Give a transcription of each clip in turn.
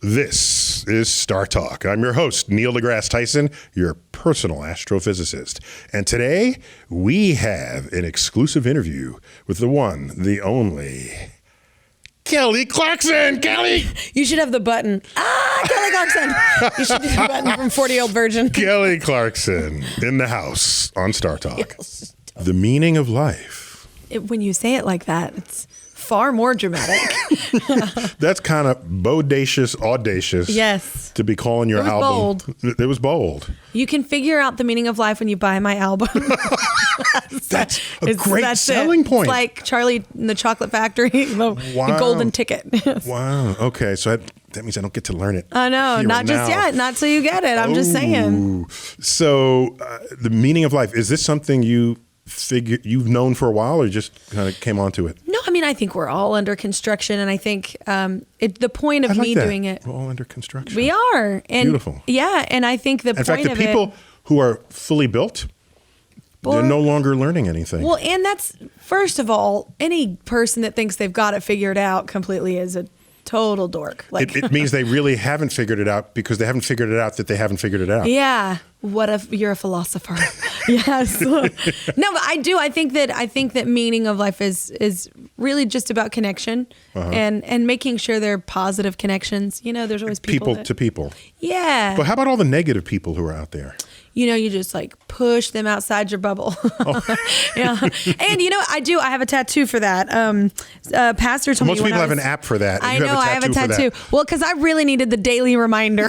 This is StarTalk. I'm your host, Neil deGrasse Tyson, your personal astrophysicist. And today, we have an exclusive interview with the one, the only, Kelly Clarkson. Kelly! You should have the button. Kelly Clarkson! You should do the button from 40-year-old virgin. Kelly Clarkson in the house on StarTalk. Yes. The meaning of life. When you say it like that, it's far more dramatic. That's kind of bodacious, audacious. Yes. To be calling your album. Bold. It was bold. You can figure out the meaning of life when you buy my album. That's a great selling point. It's like Charlie in the Chocolate Factory, the golden ticket. Yes. Wow. Okay. So that means I don't get to learn it. I know. Not just yet. Not till you get it. I'm just saying. So the meaning of life, is this something you've known for a while, or just kind of came onto it? No, I mean, I think we're all under construction, and I think the point of me doing it. We're all under construction. We are. And beautiful. Yeah, and I think the point of it. In fact, the people who are fully built, they're no longer learning anything. Well, and that's, first of all, any person that thinks they've got it figured out completely is a total dork. Like, it means they really haven't figured it out because they haven't figured it out that they haven't figured it out. Yeah. What if you're a philosopher? Yes. No, but I do. I think that meaning of life is really just about connection and making sure they're positive connections. You know, there's always people to people. Yeah. But how about all the negative people who are out there? You know, you just like push them outside your bubble. Yeah. And you know, I have a tattoo for that. Pastor told me most people have an app for that. I know, I have a tattoo. Well, because I really needed the daily reminder.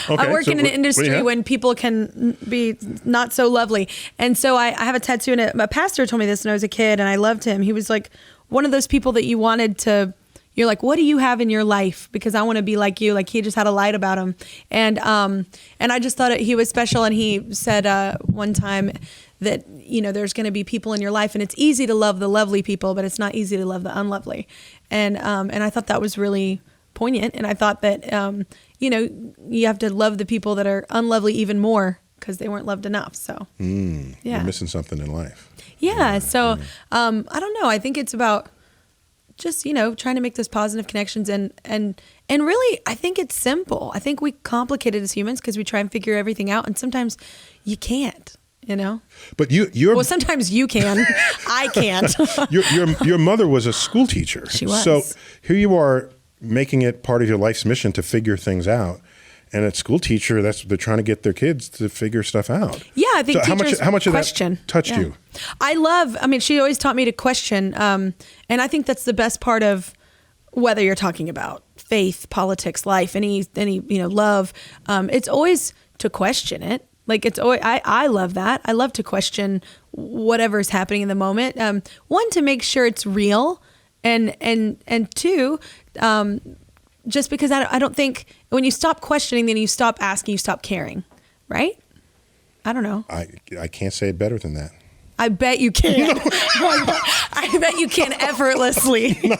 I work in an industry when people can be not so lovely. And so I have a tattoo, and a pastor told me this when I was a kid, and I loved him. He was like one of those people that you wanted to, you're like, what do you have in your life? Because I want to be like you. Like, he just had a light about him. And I just thought he was special. And he said one time that, you know, there's going to be people in your life, and it's easy to love the lovely people, but it's not easy to love the unlovely. And I thought that was really poignant. And I thought that, you know, you have to love the people that are unlovely even more because they weren't loved enough. So, yeah. You're missing something in life. Yeah. So, I don't know. I think it's about just, you know, trying to make those positive connections and really, I think it's simple. I think we complicate it as humans because we try and figure everything out, and sometimes you can't, you know. But you're sometimes you can. I can't. your mother was a school teacher. She was. So here you are making it part of your life's mission to figure things out. And a school teacher, they're trying to get their kids to figure stuff out. Yeah, I think so how much of that touched you? I mean, she always taught me to question. And I think that's the best part of whether you're talking about faith, politics, life, any you know, love. It's always to question it. Like, it's always, I love that. I love to question whatever's happening in the moment. One, to make sure it's real. And two, just because I don't think when you stop questioning, then you stop asking, you stop caring, right? I don't know. I can't say it better than that. I bet you can. I bet you can effortlessly. No.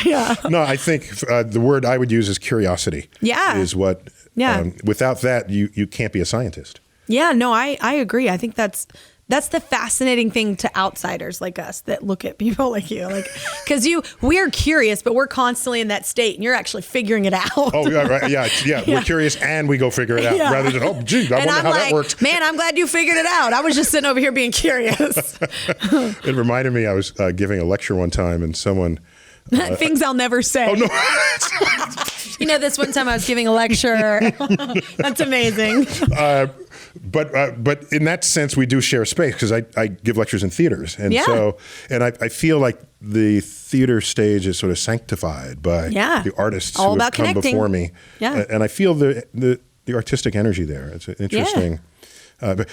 Yeah. No, I think the word I would use is curiosity. Yeah. Is what. Yeah. Without that, you can't be a scientist. Yeah. No, I agree. I think that's the fascinating thing to outsiders like us that look at people like you, like, because we're curious, but we're constantly in that state, and you're actually figuring it out. Oh, yeah, right. Yeah. We're curious and we go figure it out rather than, oh, gee, I wonder how that worked. Man, I'm glad you figured it out. I was just sitting over here being curious. It reminded me, I was giving a lecture one time, and someone. Things I'll never say. Oh, no. You know, this one time I was giving a lecture. That's amazing. But in that sense, we do share space because I give lectures in theaters. And I feel like the theater stage is sort of sanctified by the artists who have come before me. Yeah. And I feel the artistic energy there. It's interesting. Yeah.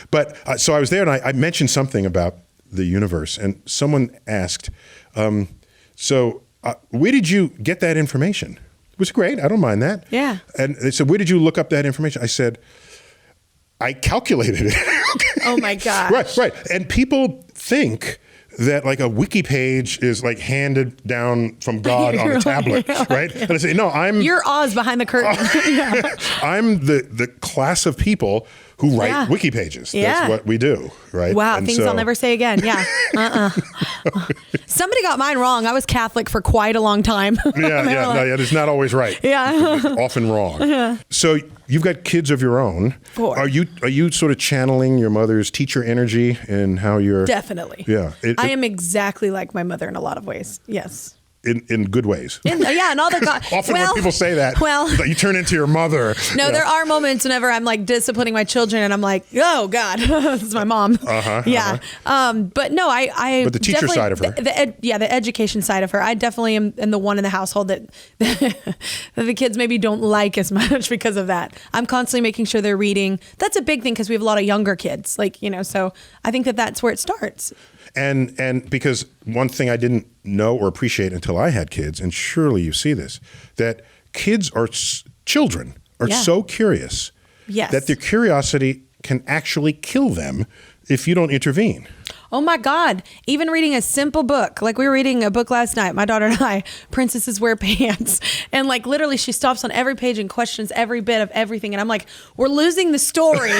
So I was there, and I mentioned something about the universe, and someone asked, where did you get that information? It was great. I don't mind that. Yeah. And they said, where did you look up that information? I said, I calculated it. Oh my gosh. Right. And people think that like a wiki page is like handed down from God on a tablet, right? And I say, no, You're Oz behind the curtain. I'm the class of people who write wiki pages. That's what we do, right? Wow, things I'll never say again. Yeah. Somebody got mine wrong. I was Catholic for quite a long time. It's not always right. Yeah. It's often wrong. So you've got kids of your own. 4. Are you sort of channeling your mother's teacher energy in how you're... Definitely. Yeah. I am exactly like my mother in a lot of ways. Yes. In good ways. And all the often when people say that, you turn into your mother. No, there are moments whenever I'm like disciplining my children and I'm like, oh God, this is my mom. But no, But the teacher side of her. The education side of her. I definitely am the one in the household that the kids maybe don't like as much because of that. I'm constantly making sure they're reading. That's a big thing because we have a lot of younger kids, so I think that's where it starts. And because one thing I didn't know or appreciate until I had kids, and surely you see this, that children are so curious that their curiosity can actually kill them if you don't intervene. Oh my God. Even reading a simple book, like we were reading a book last night, my daughter and I, Princesses Wear Pants. And literally she stops on every page and questions every bit of everything. And I'm like, we're losing the story.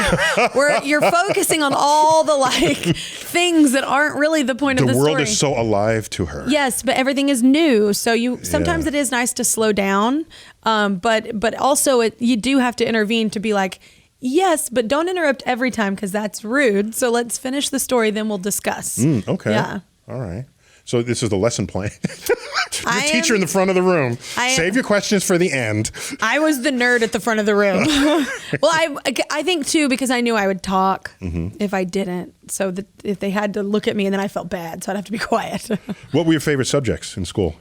You're focusing on all the things that aren't really the point of the story. The world is so alive to her. Yes, but everything is new. So sometimes it is nice to slow down. But also you do have to intervene to be like, yes, but don't interrupt every time because that's rude. So let's finish the story, then we'll discuss. Okay. Yeah. All right. So this is the lesson plan. Your teacher in the front of the room. Save your questions for the end. I was the nerd at the front of the room. Well, I think too, because I knew I would talk if I didn't. So that if they had to look at me and then I felt bad, so I'd have to be quiet. What were your favorite subjects in school?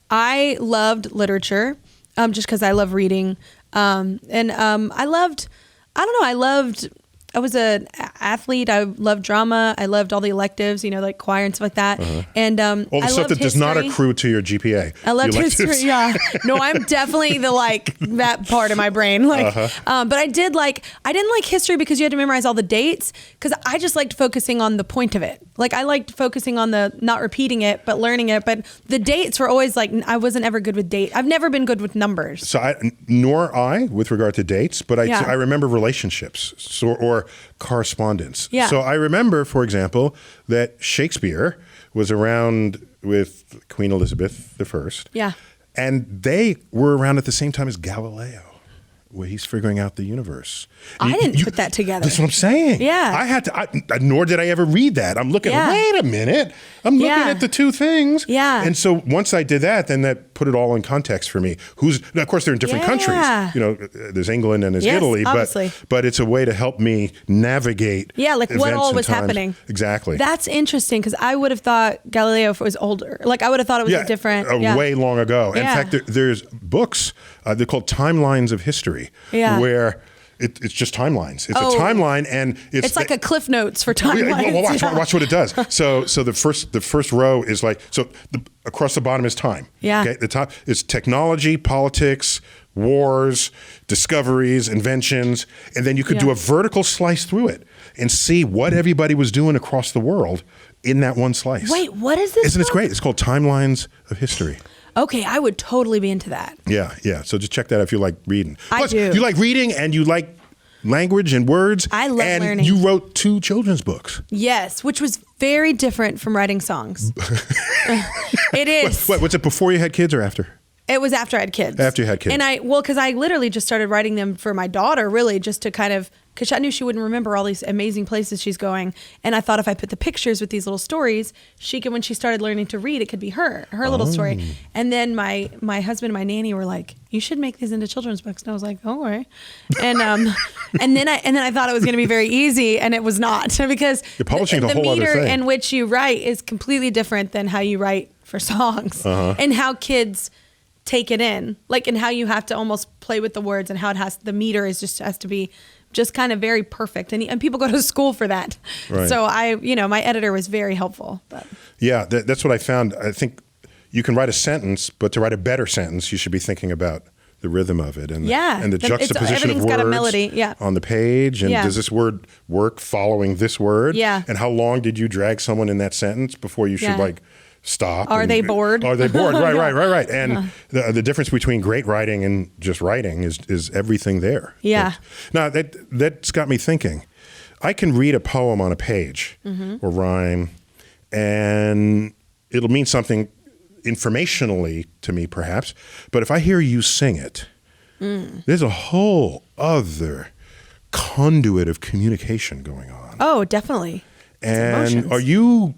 I loved literature just because I love reading. I was an athlete. I loved drama. I loved all the electives, like choir and stuff like that. And all the stuff that does not accrue to your GPA. I loved history. Yeah. No, I'm definitely that part of my brain. But I didn't like history because you had to memorize all the dates. Because I just liked focusing on the point of it. I liked focusing on the not repeating it, but learning it. But the dates were always I wasn't ever good with dates. I've never been good with numbers. So nor I with regard to dates, but I remember relationships or correspondence. Yeah. So I remember, for example, that Shakespeare was around with Queen Elizabeth I. Yeah. And they were around at the same time as Galileo, where he's figuring out the universe. I didn't put that together. That's what I'm saying. Yeah. I had to, nor did I ever read that. I'm looking, wait a minute. I'm looking at the two things. Yeah. And so once I did that, then that put it all in context for me. Now, of course, they're in different countries. There's England and there's Italy, but it's a way to help me navigate. Yeah, what all was happening. Exactly. That's interesting because I would have thought Galileo was older. I would have thought it was a different. Way long ago. In fact, there's books, they're called timelines of history, where it's just timelines. It's a timeline, and it's like a Cliff Notes for timelines. Watch what it does. So the first row is across the bottom is time. Yeah. Okay. The top is technology, politics, wars, discoveries, inventions, and then you could do a vertical slice through it and see what everybody was doing across the world in that one slice. Wait, what is this? Isn't it great? It's called Timelines of History. Okay, I would totally be into that. Yeah. So just check that out if you like reading. I do. You like reading and you like language and words. I love learning. And you wrote 2 children's books. Yes, which was very different from writing songs. It is. Was it before you had kids or after? It was after I had kids. After you had kids. And because I literally just started writing them for my daughter, really, just to kind of, because I knew she wouldn't remember all these amazing places she's going. And I thought if I put the pictures with these little stories, she could, when she started learning to read, it could be her little story. And then my husband and my nanny were like, you should make these into children's books. And I was like, oh, all right. And and then I thought it was going to be very easy, and it was not, because you're publishing the whole other thing. The meter in which you write is completely different than how you write for songs, and how kids take it in, and how you have to almost play with the words, and how the meter has to be just kind of very perfect, and people go to school for that. Right. So my editor was very helpful. But. Yeah, that's what I found. I think you can write a sentence, but to write a better sentence, you should be thinking about the rhythm of it and the juxtaposition of words got a melody. On the page. And does this word work following this word? Yeah. And how long did you drag someone in that sentence before you should stop? Are they bored? Are they bored? Right. And the difference between great writing and just writing is everything there. Yeah. Now that's got me thinking. I can read a poem on a page or rhyme, and it'll mean something informationally to me, perhaps. But if I hear you sing it, there's a whole other conduit of communication going on. Oh, definitely. And are you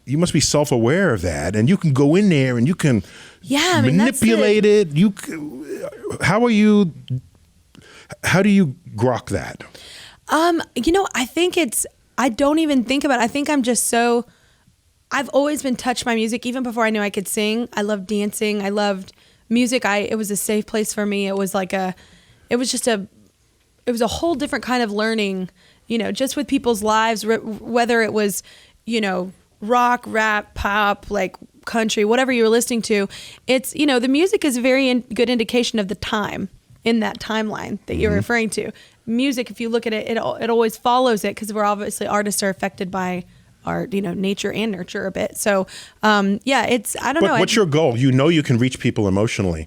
must be self-aware of that, and you can go in there and you can manipulate it. How do you grok that? I think I don't even think about it. I think I'm just I've always been touched by music, even before I knew I could sing. I loved dancing. I loved music. It was a safe place for me. It was a whole different kind of learning, just with people's lives, whether it was, rock, rap, pop, like country, whatever you were listening to. It's, the music is a very good indication of the time in that timeline that you're referring to. Music, if you look at it, it always follows it, because we're obviously, artists are affected by our, nature and nurture a bit. So, I don't know. What's your goal? You can reach people emotionally,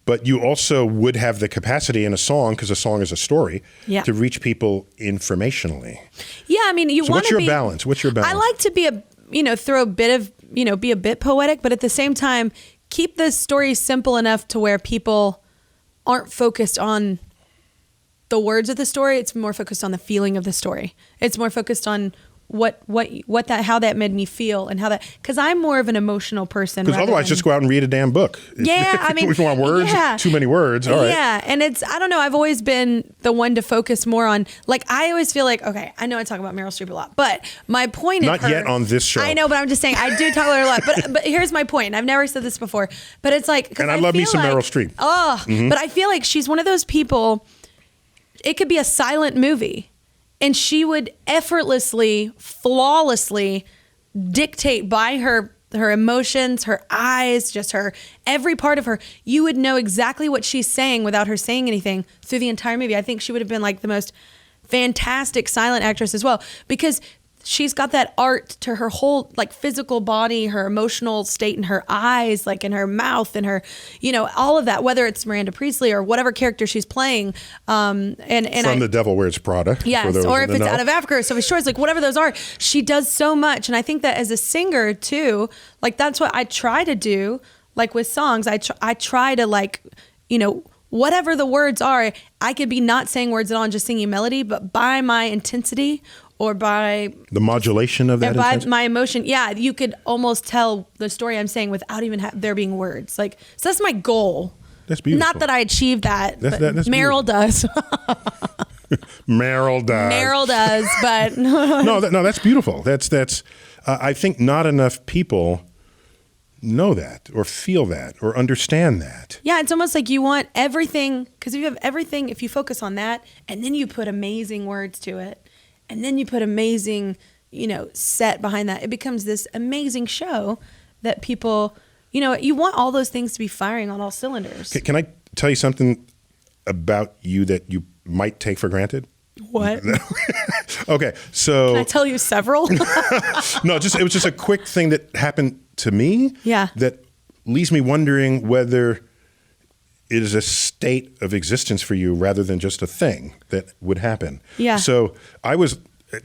but you also would have the capacity in a song, because a song is a story, to reach people informationally. Yeah, I mean, what's your balance? I like to be throw a bit of, be a bit poetic, but at the same time, keep the story simple enough to where people aren't focused on the words of the story. It's more focused on the feeling of the story. It's more focused on how that made me feel, and how that, because I'm more of an emotional person. Because otherwise, just go out and read a damn book. Yeah, I mean, if you want words, too many words. All right. Yeah, and I don't know. I've always been the one to focus more on. Like, I always feel like, okay, I know I talk about Meryl Streep a lot, but my point not yet on this show. I know, but I'm just saying I do talk about her a lot. But here's my point. I've never said this before, but it's like, and I love me some Meryl Streep. But I feel like she's one of those people. It could be a silent movie, and she would effortlessly, flawlessly dictate by her emotions, her eyes, just every part of her. You would know exactly what she's saying without her saying anything through the entire movie. I think she would have been like the most fantastic silent actress as well, because she's got that art to her whole, like, physical body, her emotional state, in her eyes, like in her mouth, and her, all of that, whether it's Miranda Priestley or whatever character she's playing. And From The Devil Wears Prada. Yes, or if it's Out of Africa or Sophie Shores, like whatever those are, she does so much. And I think that as a singer too, like, that's what I try to do, like with songs. I try to, like, whatever the words are, I could be not saying words at all and just singing melody, but by my intensity, or by the modulation of that, by my emotion, you could almost tell the story I'm saying without even there being words. Like, so that's my goal. That's beautiful. Not that I achieved that, but that's Meryl does. Meryl does, but no, that's beautiful. That's. I think not enough people know that, or feel that, or understand that. Yeah, it's almost like you want everything, because if you have everything, if you focus on that, and then you put amazing words to it, and then you put amazing, set behind that, it becomes this amazing show that people, you want all those things to be firing on all cylinders. Can I tell you something about you that you might take for granted? What? Okay, so... Can I tell you several? No, it was just a quick thing that happened to me. Yeah. That leaves me wondering whether it is a state of existence for you rather than just a thing that would happen. Yeah. So I was,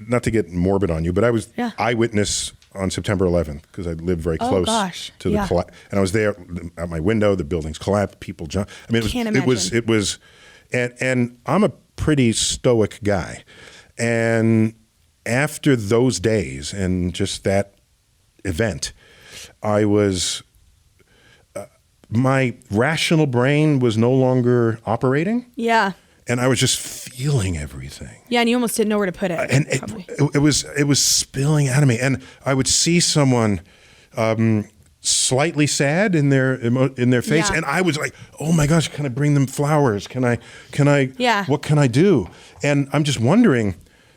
not to get morbid on you, but I was eyewitness on September 11th, because I lived very close to the collapse. And I was there at my window, the buildings collapsed, people jumped. I mean, it was, and I'm a pretty stoic guy. And after those days and just that event, I was... my rational brain was no longer operating. Yeah. And I was just feeling everything. Yeah, and you almost didn't know where to put it. And it was spilling out of me. And I would see someone slightly sad in their face, and I was like, "Oh my gosh, can I bring them flowers? Can I? Yeah. What can I do?" And I'm just wondering,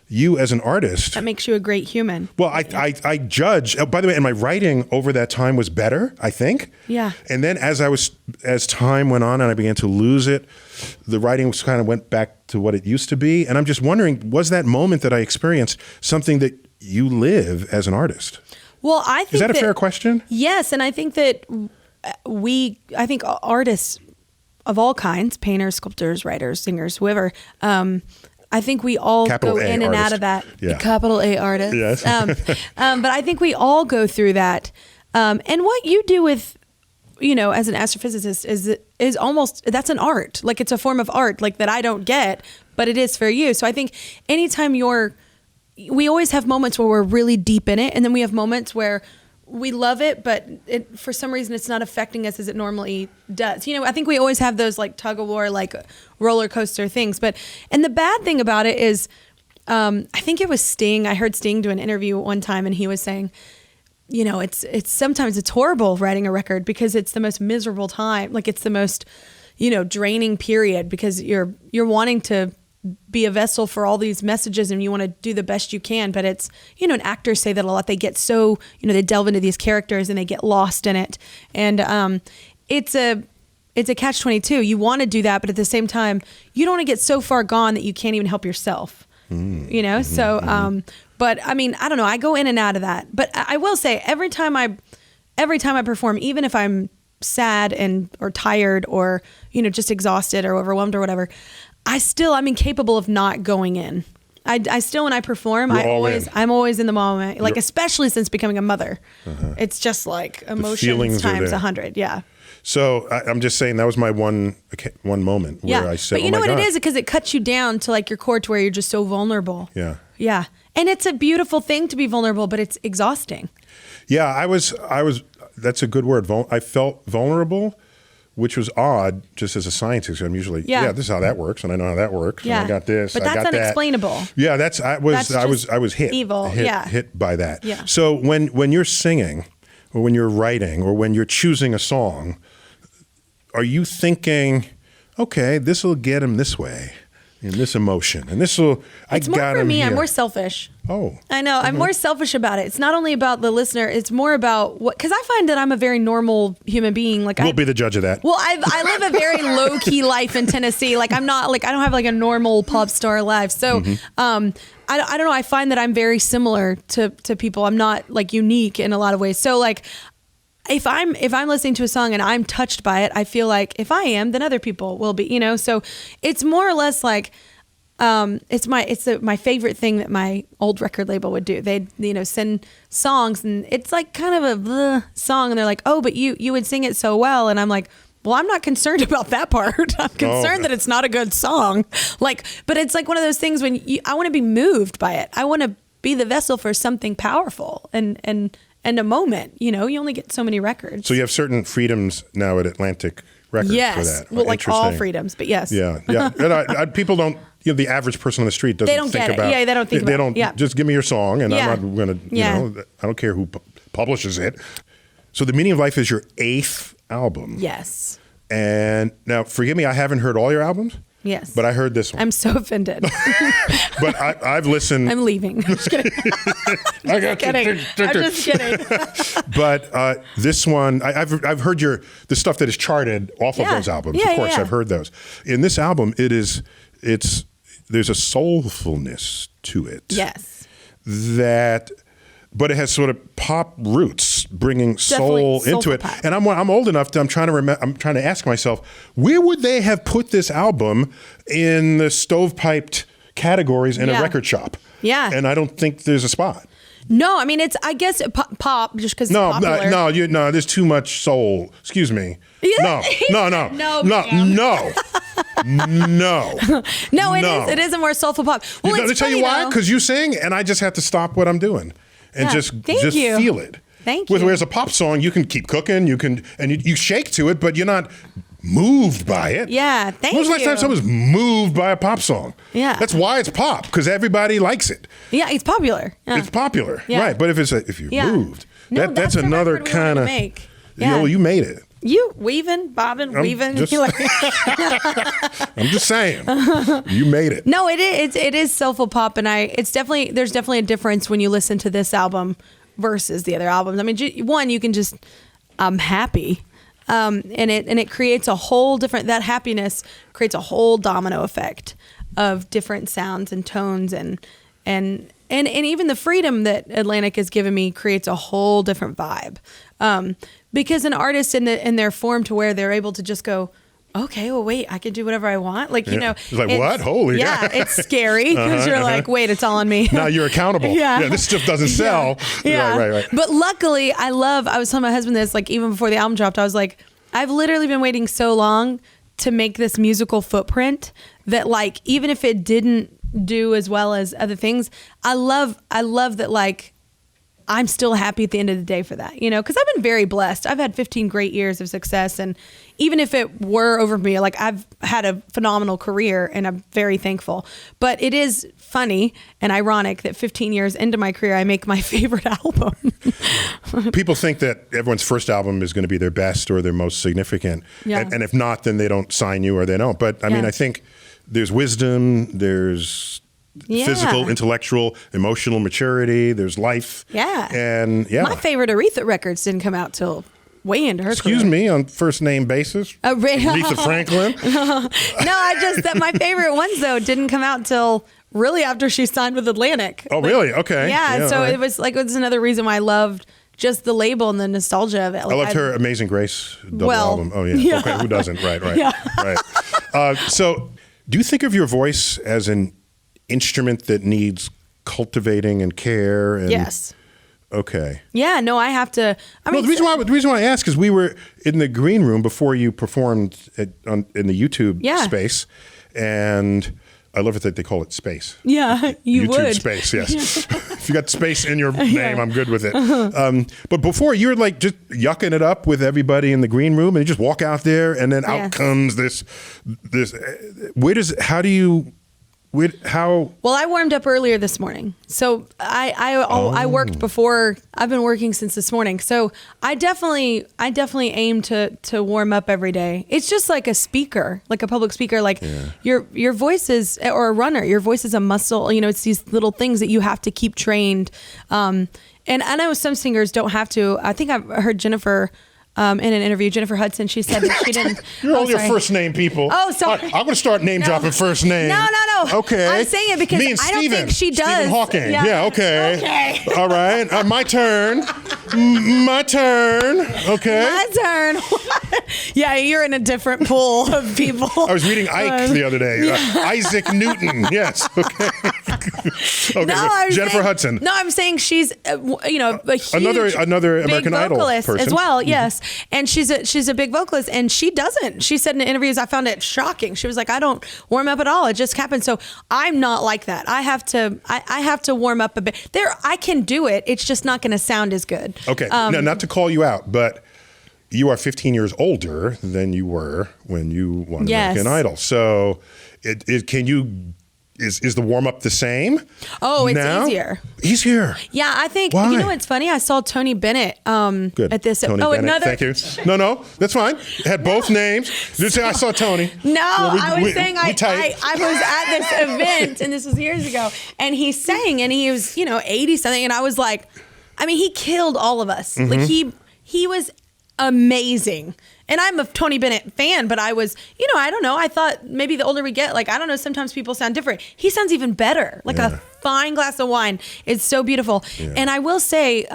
you as an artist, that makes you a great human. Well, I judge. Oh, by the way, and my writing over that time was better, I think. Yeah. And then as time went on and I began to lose it, the writing kind of went back to what it used to be. And I'm just wondering, was that moment that I experienced something that you live as an artist? Well, I think is that a fair question? Yes, and I think that I think artists of all kinds, painters, sculptors, writers, singers, whoever. I think we all Capital go A in and artist. out of that. Yeah. Capital A artist. Yes. But I think we all go through that. And what you do with, as an astrophysicist is almost, that's an art. Like it's a form of art, like that I don't get, but it is for you. So I think anytime we always have moments where we're really deep in it. And then we have moments where we love it, but for some reason it's not affecting us as it normally does. I think we always have those like tug of war, like roller coaster things. And the bad thing about it is, I think it was Sting. I heard Sting do an interview one time, and he was saying, it's sometimes it's horrible writing a record because it's the most miserable time. Like it's the most, draining period because you're wanting to be a vessel for all these messages and you want to do the best you can. But it's, and actors say that a lot. They get so, they delve into these characters and they get lost in it. And it's a catch-22. You want to do that, but at the same time, you don't want to get so far gone that you can't even help yourself. So, but I mean, I don't know. I go in and out of that. But I will say every time I perform, even if I'm sad or tired or, just exhausted or overwhelmed or whatever, I'm incapable of not going in. I still, when I perform, I'm always in the moment, like especially since becoming a mother. It's just like emotions times 100. Yeah. So I'm just saying that was my one moment where I said, but you know what it is? Because it cuts you down to like your core to where you're just so vulnerable. Yeah. Yeah. And it's a beautiful thing to be vulnerable, but it's exhausting. Yeah. I was, that's a good word. I felt vulnerable, which was odd just as a scientist. I'm usually, this is how that works. And I know how that works. Yeah. And I got this. But that's unexplainable. That. Yeah. I was hit. Evil. Hit by that. Yeah. So when you're singing or when you're writing or when you're choosing a song, are you thinking, okay, this will get him this way in this emotion, and this will, it's more for me. I'm more selfish. Oh, I know. I'm more selfish about it. It's not only about the listener. It's more about because I find that I'm a very normal human being. Like we'll be the judge of that. Well, I live a very low key life in Tennessee. Like I'm not like I don't have like a normal pop star life. So, I don't know. I find that I'm very similar to people. I'm not like unique in a lot of ways. So like. If I'm listening to a song and I'm touched by it, I feel like if I am, then other people will be, So it's more or less like it's my favorite thing that my old record label would do. They'd send songs and it's like kind of a bleh song and they're like, oh, but you would sing it so well, and I'm like, well, I'm not concerned about that part. I'm concerned that it's not a good song. Like, but it's like one of those things when I want to be moved by it. I want to be the vessel for something powerful and a moment, you only get so many records. So you have certain freedoms now at Atlantic Records for that. Well, like all freedoms, but yes. Yeah. And people don't, the average person on the street doesn't think about it. Yeah, they don't think about it. They don't, just give me your song and I'm not going to, I don't care who publishes it. So The Meaning of Life is your 8th album. Yes. And now, forgive me, I haven't heard all your albums. Yes. But I heard this one. I'm so offended. But I've listened. I'm leaving. I'm just kidding. I'm just kidding. But this one, I've heard the stuff that is charted off of those albums. Of course, I've heard those. In this album, there's a soulfulness to it. Yes. But it has sort of pop roots, bringing soul into it. Pop. And I'm old enough I'm trying to ask myself, where would they have put this album in the stovepiped categories in a record shop? Yeah. And I don't think there's a spot. No, I mean I guess pop just because it's popular. No, there's too much soul. Excuse me. Yeah. No. No, it is a more soulful pop. Well, let me tell you why. Because you sing, and I just have to stop what I'm doing and just feel it. Thank you. Whereas a pop song, you can keep cooking, you shake to it, but you're not moved by it. Yeah, thank you. When was the last time someone was moved by a pop song? Yeah. That's why it's pop, because everybody likes it. Yeah, it's popular. Yeah. It's popular, right? But if you're moved, that's another kind of. Yeah. You made it. You weaving, bobbing, weaving. I'm just saying, you made it. No, it is soulful pop, and there's definitely a difference when you listen to this album versus the other albums. I mean, one, you can just, I'm happy, and it creates a whole different. That happiness creates a whole domino effect of different sounds and tones, and even the freedom that Atlantic has given me creates a whole different vibe. Because an artist in their form to where they're able to just go, okay, well, wait, I can do whatever I want. Like, you know, it's like, what? Holy yeah, it's scary because you're like, wait, it's all on me. Now you're accountable. Yeah, this stuff doesn't sell. Yeah. Right. But luckily, I was telling my husband this, like, even before the album dropped, I was like, I've literally been waiting so long to make this musical footprint that, like, even if it didn't do as well as other things, I love that, like, I'm still happy at the end of the day for that, you know, because I've been very blessed. I've had 15 great years of success. And even if it were over me, like, I've had a phenomenal career and I'm very thankful. But it is funny and ironic that 15 years into my career, I make my favorite album. People think that everyone's first album is going to be their best or their most significant. Yeah. And if not, then they don't sign you or they don't. But I mean, I think there's wisdom, there's physical, intellectual, emotional maturity. There's life. Yeah. And my favorite Aretha records didn't come out till way into her career. Excuse me, on first name basis? Aretha Franklin? No, my favorite ones, though, didn't come out till really after she signed with Atlantic. Oh, like, really? Okay. Yeah, so it was another reason why I loved just the label and the nostalgia of it. Like, I loved her Amazing Grace double album. Oh, yeah. Okay, who doesn't? Right. Yeah. Right. So do you think of your voice as an instrument that needs cultivating and care? And, yes. Okay. Yeah, no, I have to. The reason why I ask is we were in the green room before you performed in the YouTube space, and I love it that they call it space. Yeah, you YouTube would. Space, yes. If you got space in your name, I'm good with it. But before, you were like just yucking it up with everybody in the green room, and you just walk out there, and then out comes this. Well, I warmed up earlier this morning, so I worked before. I've been working since this morning, so I definitely aim to warm up every day. It's just like a speaker, like a public speaker. Like your voice is, or a runner, your voice is a muscle. You know, it's these little things that you have to keep trained. And I know some singers don't have to. I think I've heard Jennifer. In an interview, Jennifer Hudson, she said that she didn't. You're all your first name people. Oh, sorry. I'm going to start name dropping first name. No. Okay. I'm saying it because I don't think she does. Stephen Hawking. Yeah, okay. All right. My turn. My turn. Okay. My turn. Yeah, you're in a different pool of people. I was reading Ike the other day. Isaac Newton. Yes. Okay. Okay. No, Jennifer Hudson. No, I'm saying she's, a huge another American Idol person as well. Yes, and she's a big vocalist, and she doesn't. She said in interviews, I found it shocking. She was like, I don't warm up at all. It just happens. So I'm not like that. I have to warm up a bit. I can do it. It's just not going to sound as good. Okay. Now, not to call you out, but you are 15 years older than you were when you won American Idol. So is the warm-up the same? Oh, it's easier. Easier. Yeah, I think, Why? You know what's funny? I saw Tony Bennett at this. Tony Bennett, thank you. No, that's fine. It had both names. Did say I saw Tony. No, I was saying I was at this event, and this was years ago, and he sang, and he was, 80-something, and I was like, I mean, he killed all of us. Mm-hmm. Like, he was amazing. And I'm a Tony Bennett fan, but I was, I don't know. I thought maybe the older we get, like, I don't know, sometimes people sound different. He sounds even better, like a fine glass of wine. It's so beautiful. Yeah. And I will say,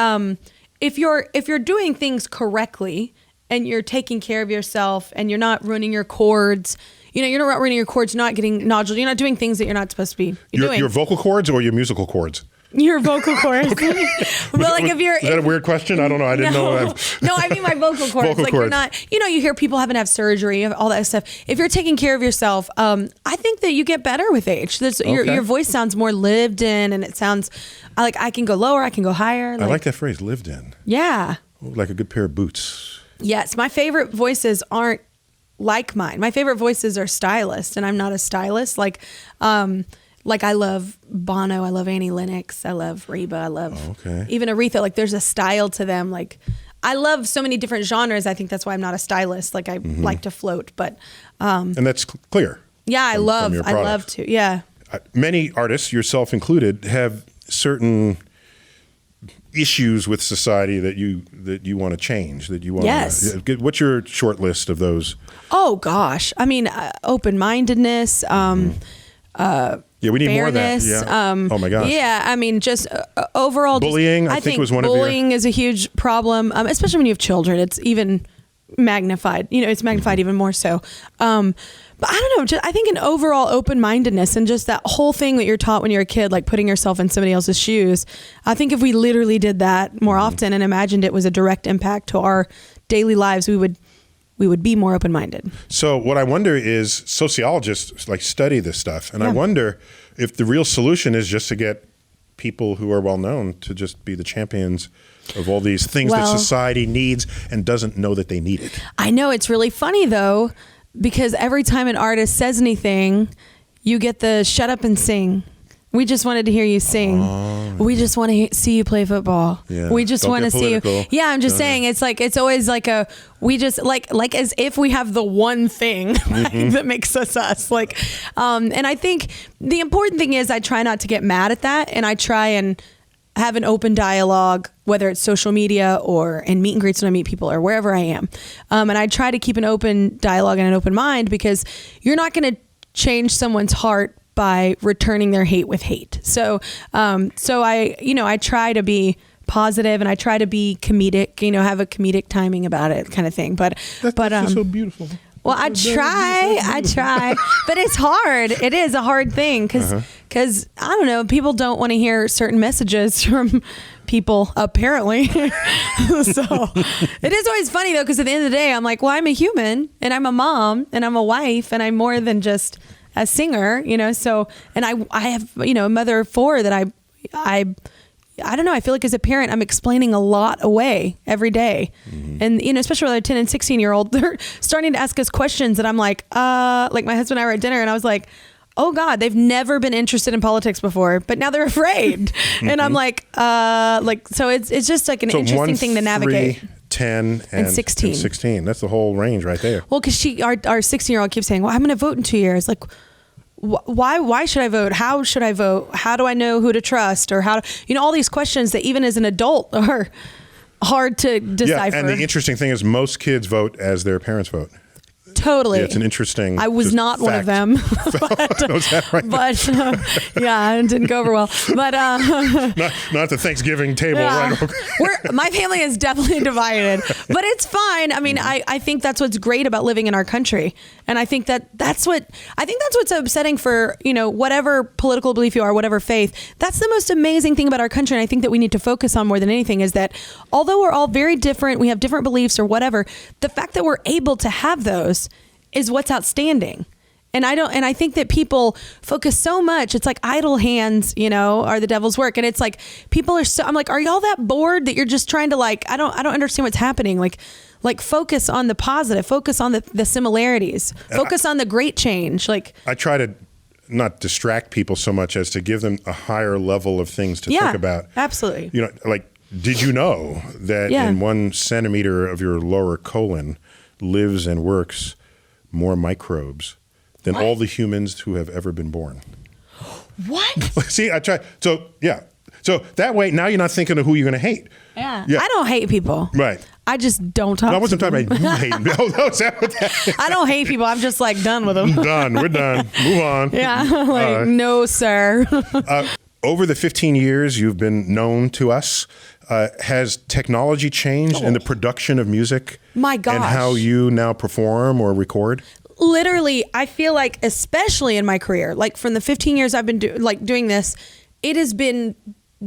if you're doing things correctly and you're taking care of yourself and you're not ruining your chords, you're not ruining your chords, you're not getting nodules, you're not doing things that you're not supposed to be doing. Your vocal cords or your musical cords? Your vocal cords. Okay. Well, like is that a weird question? I don't know. I didn't know. No, I mean my vocal cords. Vocal cords. You're not. You hear people having to have surgery, all that stuff. If you're taking care of yourself, I think that you get better with age. Your voice sounds more lived in, and it sounds like I can go lower, I can go higher. I like that phrase, lived in. Yeah. Like a good pair of boots. Yes, my favorite voices aren't like mine. My favorite voices are stylists, and I'm not a stylist. Like I love Bono, I love Annie Lennox, I love Reba, I love even Aretha. Like there's a style to them. Like I love so many different genres. I think that's why I'm not a stylist. Like I like to float, but and that's clear. Yeah, I love to. Yeah. Many artists, yourself included, have certain issues with society that you want to change, that you want. Yes. What's your short list of those? Oh gosh, I mean, open-mindedness. Yeah, we need fairness, more of that. Yeah. Oh my gosh. Yeah, I mean, just overall, bullying. I think was one of bullying is a huge problem, especially when you have children. It's even magnified. It's magnified even more so. But I don't know, I think an overall open-mindedness and just that whole thing that you're taught when you're a kid, like putting yourself in somebody else's shoes. I think if we literally did that more often and imagined it was a direct impact to our daily lives, we would be more open-minded. So what I wonder is sociologists like study this stuff. And I wonder if the real solution is just to get people who are well known to just be the champions of all these things that society needs and doesn't know that they need it. I know, it's really funny though, because every time an artist says anything, you get the shut up and sing. We just wanted to hear you sing. We just want to see you play football. Yeah. We just want to see you. Yeah, I'm just saying, it's like, it's always like we just like as if we have the one thing that makes us us. And I think the important thing is I try not to get mad at that. And I try and have an open dialogue, whether it's social media or in meet and greets when I meet people or wherever I am. And I try to keep an open dialogue and an open mind, because you're not going to change someone's heart by returning their hate with hate. So I try to be positive and I try to be comedic, have a comedic timing about it kind of thing. But that's so beautiful. Well, I try, but it's hard. It is a hard thing because I don't know, people don't want to hear certain messages from people apparently. So it is always funny though, because at the end of the day, I'm like, well, I'm a human and I'm a mom and I'm a wife and I'm more than just a singer, so, and I have, a mother of 4 that I don't know. I feel like as a parent, I'm explaining a lot away every day. And, especially with our 10 and 16-year-old, they're starting to ask us questions that I'm like my husband and I were at dinner and I was like, oh God, they've never been interested in politics before, but now they're afraid. And I'm like, so it's just like an interesting thing to navigate. 3, 10 and 16. That's the whole range right there. Well, because our 16-year-old keeps saying, well, I'm going to vote in 2 years. Like, why should I vote? How should I vote? How do I know who to trust? Or how, all these questions that even as an adult are hard to decipher. Yeah, and the interesting thing is most kids vote as their parents vote. Totally. Yeah, it's an interesting. I was not one of them. But, it didn't go over well. But not the Thanksgiving table. Yeah. Right? My family is definitely divided, but it's fine. I mean, I think that's what's great about living in our country, and I think that's what's upsetting for whatever political belief you are, whatever faith. That's the most amazing thing about our country, and I think that we need to focus on more than anything is that although we're all very different, we have different beliefs or whatever. The fact that we're able to have those is what's outstanding. And I think that people focus so much. It's like idle hands, are the devil's work. And it's like, people are I'm like, are y'all that bored that you're just trying to I don't understand what's happening. Like focus on the positive, focus on the similarities, focus on the great change. I try to not distract people so much as to give them a higher level of things to think about. Absolutely. Did you know that in 1 centimeter of your lower colon lives and works more microbes than all the humans who have ever been born? What? See, I try. So that way, now you're not thinking of who you're going to hate. Yeah. I don't hate people. Right. I just don't talk. I wasn't talking about you hating. I don't hate people. I'm just done with them. Done. We're done. Move on. Yeah. No, sir. Over the 15 years you've been known to us, has technology changed in the production of music? My gosh. And how you now perform or record? Literally, I feel like, especially in my career, from the 15 years I've been doing this, it has been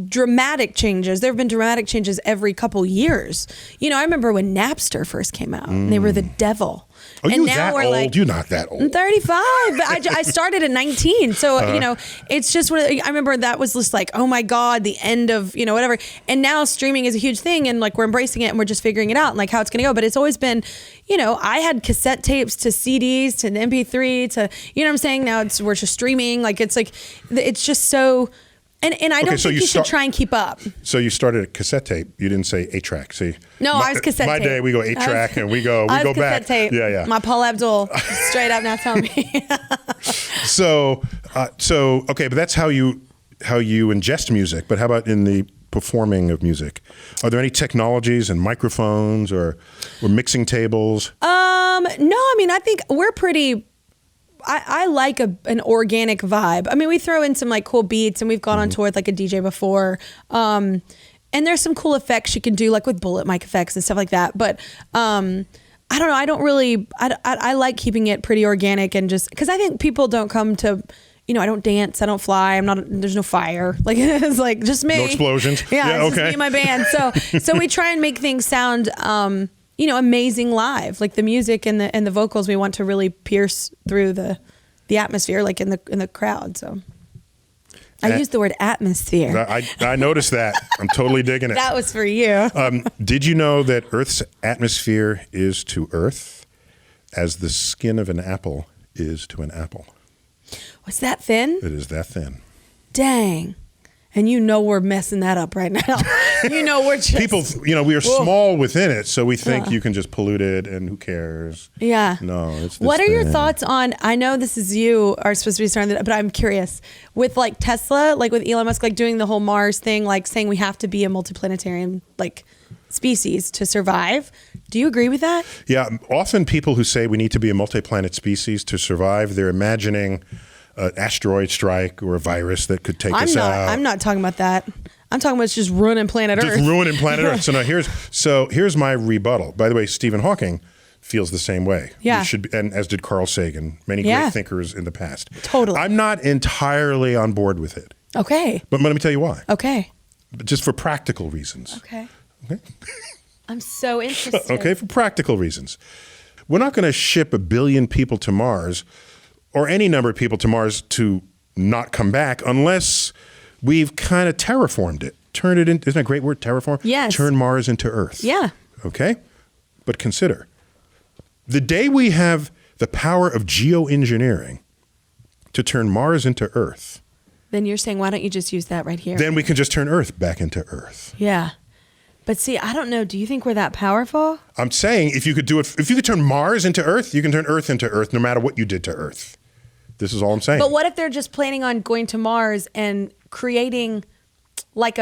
dramatic changes. There have been dramatic changes every couple years. I remember when Napster first came out, and they were the devil. Oh, and now we're old? You're not that old. I'm 35, but I started at 19. So, it's just I remember that was just oh my God, the end of, whatever. And now streaming is a huge thing, and we're embracing it and we're just figuring it out and how it's going to go. But it's always been, I had cassette tapes to CDs to an MP3 to, what I'm saying? Now we're just streaming. It's just so... And I don't think you should try and keep up. So you started a cassette tape. You didn't say 8-track. See? No, I was cassette tape. My day, we go 8-track and we go back. Cassette tape. Yeah. My Paul Abdul straight up now tell me. So okay, but that's how you ingest music. But how about in the performing of music? Are there any technologies and microphones or mixing tables? No, I mean, I think we're pretty... I like an organic vibe. I mean, we throw in some cool beats, and we've gone on tour with a DJ before. And there's some cool effects you can do with bullet mic effects and stuff like that. But I don't know. I don't really, I like keeping it pretty organic and just, because I think people don't come to, I don't dance, I don't fly, there's no fire. Like, it's like just me. No explosions. Yeah, it's just me and my band. So we try and make things sound, amazing live. Like the music and the vocals, we want to really pierce through the atmosphere, like in the crowd. So I used the word atmosphere. I noticed that. I'm totally digging it. That was for you. Did you know that Earth's atmosphere is to Earth as the skin of an apple is to an apple? What's that thin? It is that thin. Dang. And we're messing that up right now. We're just... People, we are small within it, so we think you can just pollute it and who cares? Yeah. No, it's this What are your thing. thoughts on, I know this is you are supposed to be starting, but I'm curious, with like Tesla, like with Elon Musk, like doing the whole Mars thing, like saying we have to be a multiplanetarian, like species to survive. Do you agree with that? Yeah. Often people who say we need to be a multi-planet species to survive, they're imagining an asteroid strike or a virus that could take us out. I'm not talking about that. I'm talking about just ruining planet Earth. Just ruining planet Earth. So now here's my rebuttal. By the way, Stephen Hawking feels the same way. Yeah. And as did Carl Sagan, many great thinkers in the past. Totally. I'm not entirely on board with it. Okay. But let me tell you why. Okay. But just for practical reasons. Okay. I'm so interested. Okay, for practical reasons. We're not going to ship 1 billion people to Mars or any number of people to Mars to not come back unless we've kind of terraformed it. Turn it into, isn't that a great word, terraform? Yes. Turn Mars into Earth. Yeah. Okay? But consider, the day we have the power of geoengineering to turn Mars into Earth. Then you're saying, why don't you just use that right here? Then we can just turn Earth back into Earth. Yeah. But see, I don't know. Do you think we're that powerful? I'm saying if you could turn Mars into Earth, you can turn Earth into Earth no matter what you did to Earth. This is all I'm saying. But what if they're just planning on going to Mars and creating like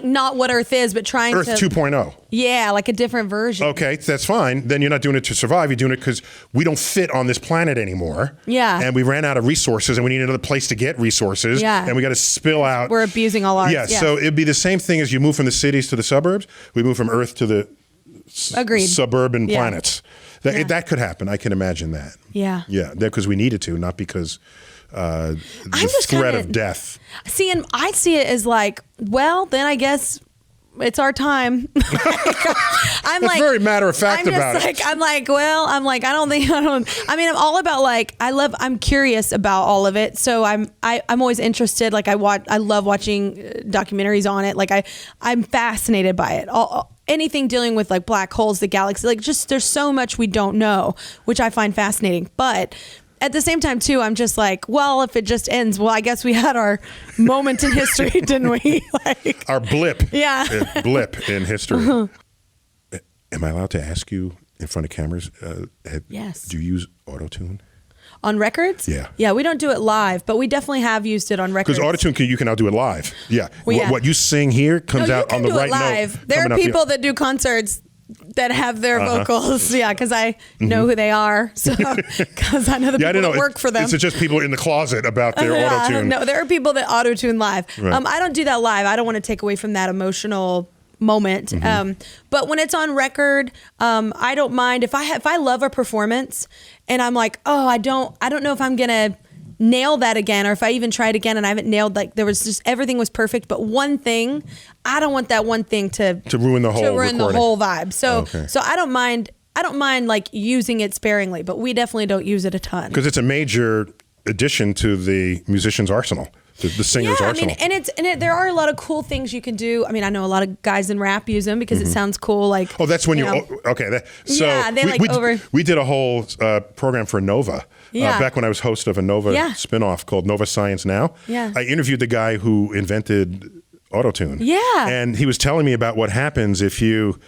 not what Earth is, but trying Earth to... Earth 2.0. Yeah, like a different version. Okay, that's fine. Then you're not doing it to survive. You're doing it because we don't fit on this planet anymore. Yeah. And we ran out of resources and we need another place to get resources. Yeah. And we got to spill out. We're abusing all ours. Yeah, so it'd be the same thing as you move from the cities to the suburbs. We move from Earth to the suburban planets. That could happen. I can imagine that. Yeah. Yeah, because we needed to, not because the threat of death. See, and I see it as like, well, then I guess it's our time. I'm like very matter of fact about it. I'm all about like, I'm curious about all of it. So I'm always interested. Like I love watching documentaries on it. Like I'm fascinated by it. Anything dealing with like black holes, the galaxy, like just there's so much we don't know, which I find fascinating. But at the same time too, I'm just like, well, if it just ends, well, I guess we had our moment in history, didn't we? Like our blip. Yeah. Blip in history. Uh-huh. Am I allowed to ask you in front of cameras? Yes. Do you use auto-tune? On records? Yeah. Yeah, we don't do it live, but we definitely have used it on records. Because auto-tune, you can now do it live. Yeah. Well, yeah. What you sing here comes out on the right live. note. There are people that do concerts that have their vocals. Yeah, because I know who they are. So, because I know the people that work for them. It's just people in the closet about their auto-tune. No, there are people that auto-tune live. Right. I don't do that live. I don't want to take away from that emotional moment. But when it's on record, I don't mind if I love a performance and I'm like, oh, I don't know if I'm gonna nail that again, or if I even try it again and I haven't nailed, like there was just everything was perfect, but one thing, I don't want that one thing to ruin the whole vibe. So so I don't mind like using it sparingly, but we definitely don't use it a ton because it's a major addition to the musician's arsenal. The singer's arsenal. I mean, and there are a lot of cool things you can do. I mean, I know a lot of guys in rap use them because it sounds cool. Like, oh, that's when okay. We did a whole program for Nova back when I was host of a Nova spinoff called Nova Science Now. Yeah, I interviewed the guy who invented autotune. Yeah, and he was telling me about what happens if you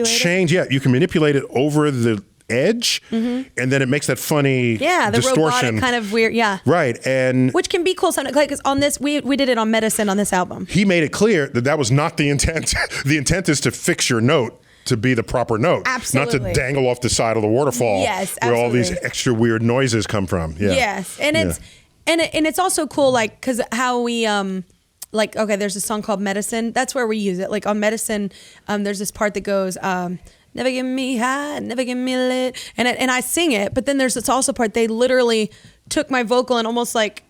change. Yeah, you can manipulate it over the edge, and then it makes that funny the distortion, robotic kind of weird, right, and which can be cool. Sometimes, like on this, we did it on Medicine on this album. He made it clear that was not the intent. The intent is to fix your note to be the proper note, absolutely, not to dangle off the side of the waterfall, where all these extra weird noises come from. Yeah. Yes, and it's and it's also cool, like because how we there's a song called Medicine. That's where we use it. Like on Medicine, there's this part that goes. never get me high, never get me lit. And I sing it, but then there's this also part, they literally took my vocal and almost like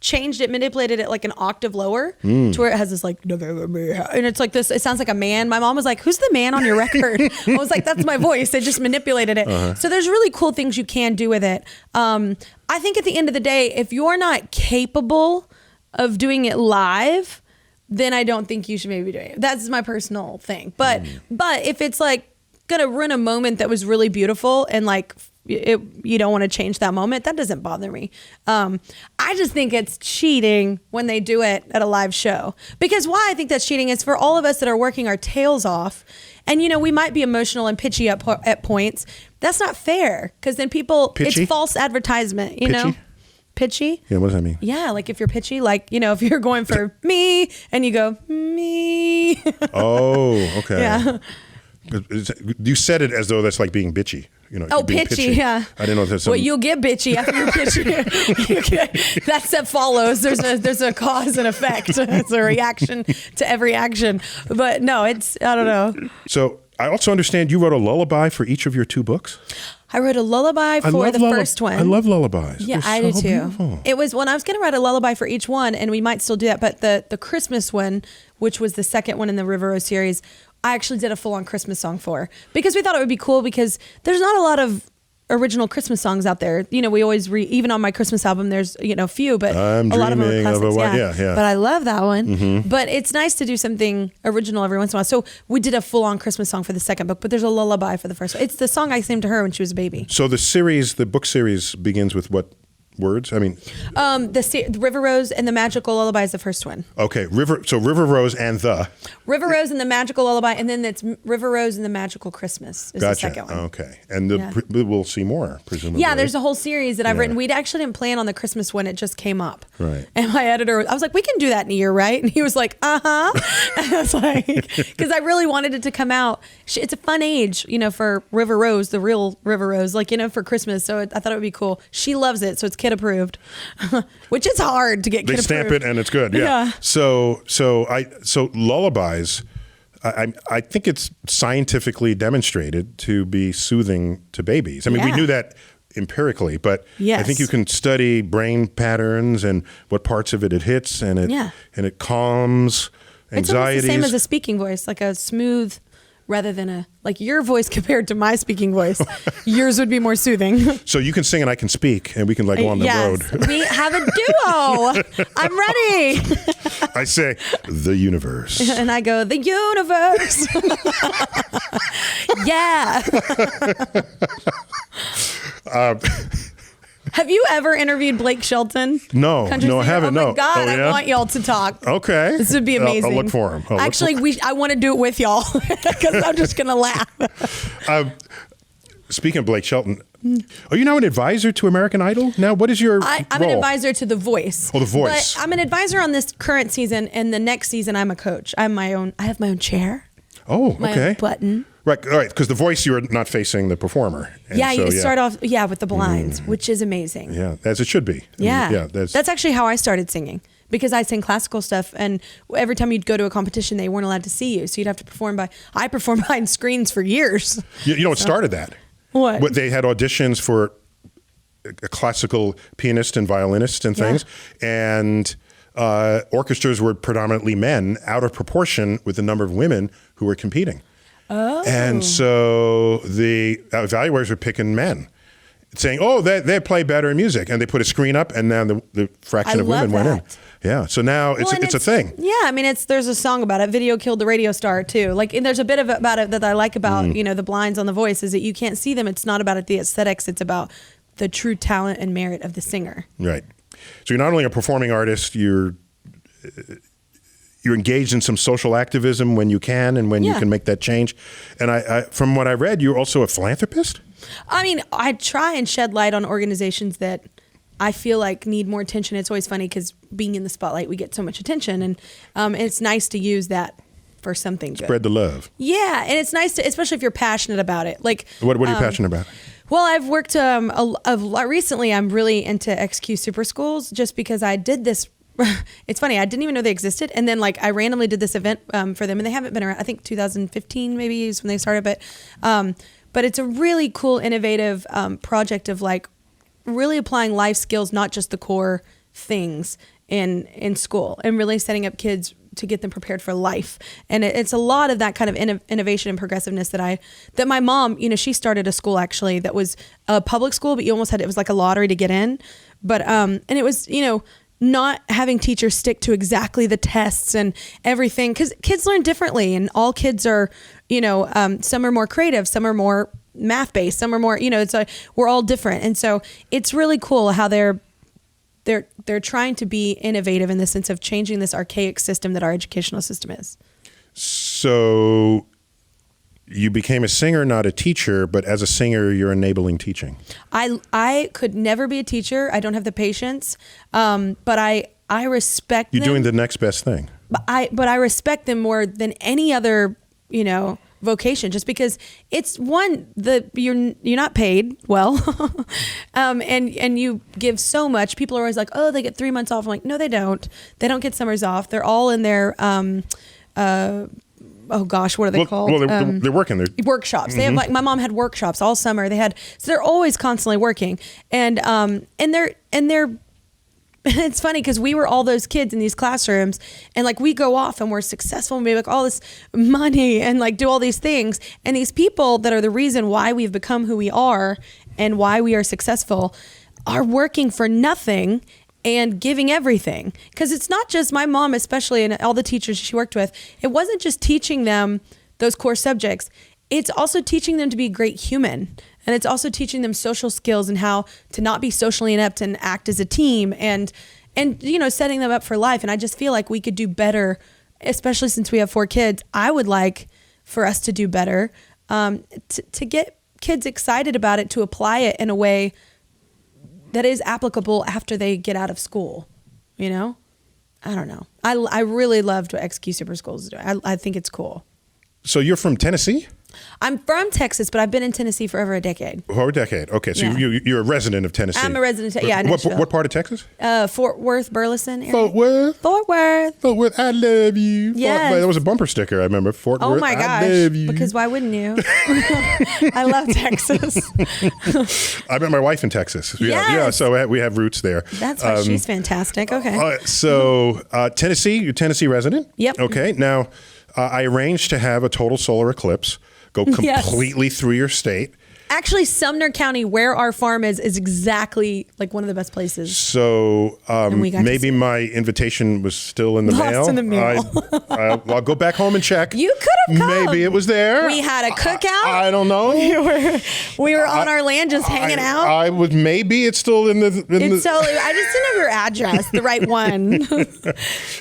changed it, manipulated it like an octave lower to where it has this like, and it's like this, it sounds like a man. My mom was like, who's the man on your record? I was like, that's my voice. They just manipulated it. So there's really cool things you can do with it. I think at the end of the day, if you're not capable of doing it live, then I don't think you should maybe be doing it. That's my personal thing. But if it's like gonna ruin a moment that was really beautiful and like you don't want to change that moment, that doesn't bother me. I just think it's cheating when they do it at a live show. Because why I think that's cheating is for all of us that are working our tails off, and we might be emotional and pitchy at points. That's not fair, because then people, pitchy? It's false advertisement, you know? Pitchy? Yeah, what does that mean? Yeah, like if you're pitchy, like, if you're going for me and you go, me. Oh, okay. Yeah. You said it as though that's like being bitchy. Pitchy, yeah. I didn't know if there's something. Well, you'll get bitchy after you're pitchy. That step follows. There's a cause and effect. It's a reaction to every action. But no, I don't know. So I also understand you wrote a lullaby for each of your 2 books. I wrote a lullaby for the first one. I love lullabies. Yeah, They're I do so too. Beautiful. It was when I was going to write a lullaby for each one, and we might still do that. But the Christmas one, which was the second one in the River Rose series, I actually did a full-on Christmas song for, because we thought it would be cool, because there's not a lot of original Christmas songs out there. We always even on my Christmas album, there's few, but a lot of them are classics. Yeah. But I love that one. But it's nice to do something original every once in a while. So we did a full-on Christmas song for the second book, but there's a lullaby for the first one. It's the song I sang to her when she was a baby. So the book series begins with what words? I mean, the River Rose and the Magical Lullaby is the first one. Okay, River Rose and the Magical Lullaby, and then it's River Rose and the Magical Christmas is the second one. Okay, and we'll see more, presumably. Yeah, there's a whole series that I've written. We actually didn't plan on the Christmas one; it just came up. Right. And my editor, I was like, "We can do that in a year, right?" And he was like, "Uh-huh." And I was like, because I really wanted it to come out. It's a fun age, for River Rose, the real River Rose, like for Christmas. So I thought it would be cool. She loves it, so it's kid approved, which is hard to get. They stamp it and it's good. Yeah. So lullabies, I think it's scientifically demonstrated to be soothing to babies. I mean, we knew that empirically, but I think you can study brain patterns and what parts of it hits, and it calms anxieties. It's almost the same as a speaking voice, like a smooth, rather than like your voice compared to my speaking voice. Yours would be more soothing. So you can sing and I can speak, and we can go on the road. We have a duo. I'm ready. I say the universe, and I go the universe. Yeah. Have you ever interviewed Blake Shelton? No, I haven't. Oh my God, I want y'all to talk. Okay. This would be amazing. I'll look for him. I want to do it with y'all, because I'm just going to laugh. Speaking of Blake Shelton, are you now an advisor to American Idol? Now, what is your I'm role? An advisor to The Voice. Oh, The Voice. But I'm an advisor on this current season, and the next season I'm a coach. I have my own chair. Oh, okay. My own button. Right, all right, because The Voice, you're not facing the performer. And you start off, with the blinds, which is amazing. Yeah, as it should be. Yeah, that's actually how I started singing, because I sing classical stuff, and every time you'd go to a competition, they weren't allowed to see you, so you'd have to perform I performed behind screens for years. You know what started that? What? They had auditions for a classical pianist and violinist and things, and orchestras were predominantly men, out of proportion with the number of women who were competing. Oh. And so the evaluators were picking men, saying, "Oh, they play better in music," and they put a screen up, and now the fraction of women went in. Yeah, so now it's a thing. Yeah, I mean, there's a song about it. Video killed the radio star too. Like, and there's a bit about it that I like about the blinds on The Voice, is that you can't see them. It's not about the aesthetics. It's about the true talent and merit of the singer. Right. So you're not only a performing artist, you're engaged in some social activism when you can, and when you can make that change. And I from what I read, you're also a philanthropist? I mean, I try and shed light on organizations that I feel like need more attention. It's always funny, because being in the spotlight, we get so much attention, and it's nice to use that for something good. Spread the love. Yeah, and it's nice to, especially if you're passionate about it. Like, what are you passionate about? Well, I've worked recently. I'm really into XQ Super Schools, just because I did this it's funny. I didn't even know they existed. And then like I randomly did this event for them, and they haven't been around. I think 2015 maybe is when they started. But it's a really cool, innovative project of like really applying life skills, not just the core things in school, and really setting up kids to get them prepared for life. And it's a lot of that kind of innovation and progressiveness that my mom, she started a school actually that was a public school, but it was like a lottery to get in. But, and it was, not having teachers stick to exactly the tests and everything, because kids learn differently, and all kids are, some are more creative, some are more math based, some are more, it's like, we're all different. And so it's really cool how they're trying to be innovative in the sense of changing this archaic system that our educational system is. So you became a singer, not a teacher, but as a singer, you're enabling teaching. I could never be a teacher. I don't have the patience. But I respect them. You're doing the next best thing. But I respect them more than any other, vocation, just because it's you're not paid well, and you give so much. People are always like, oh, they get 3 months off. I'm like, no, they don't. They don't get summers off. They're all in their oh gosh, what are they called? Well, they're working. They're workshops. Mm-hmm. They have my mom had workshops all summer. So they're always constantly working, and they're. It's funny because we were all those kids in these classrooms, and like we go off and we're successful and we make all this money and like do all these things. And these people that are the reason why we've become who we are and why we are successful are working for nothing and giving everything. Because it's not just my mom, especially, and all the teachers she worked with, it wasn't just teaching them those core subjects. It's also teaching them to be a great human. And it's also teaching them social skills and how to not be socially inept and act as a team and setting them up for life. And I just feel like we could do better, especially since we have 4 kids. I would like for us to do better, to get kids excited about it, to apply it in a way that is applicable after they get out of school. I don't know. I really loved what XQ Super Schools is doing. I think it's cool. So you're from Tennessee? I'm from Texas, but I've been in Tennessee for over a decade. Over a decade. Okay, so yeah. you're a resident of Tennessee. I'm a resident. Yeah, what part of Texas? Fort Worth, Burleson area. Fort Worth. Fort Worth. I love you. Yes. That was a bumper sticker. I remember Fort Worth. Oh my gosh! I love you. Because why wouldn't you? I love Texas. I met my wife in Texas. Yes. Yeah. So we have roots there. That's why she's fantastic. Okay. So Tennessee, you're a Tennessee resident. Yep. Okay. Now, I arranged to have a total solar eclipse go completely through your state. Actually, Sumner County, where our farm is exactly like one of the best places. So maybe my invitation was still in the mail. Lost in the mail. I'll go back home and check. You could have come. Maybe it was there. We had a cookout. I don't know. We were on our land just hanging out. Maybe it's still in the. I just didn't have your address, the right one.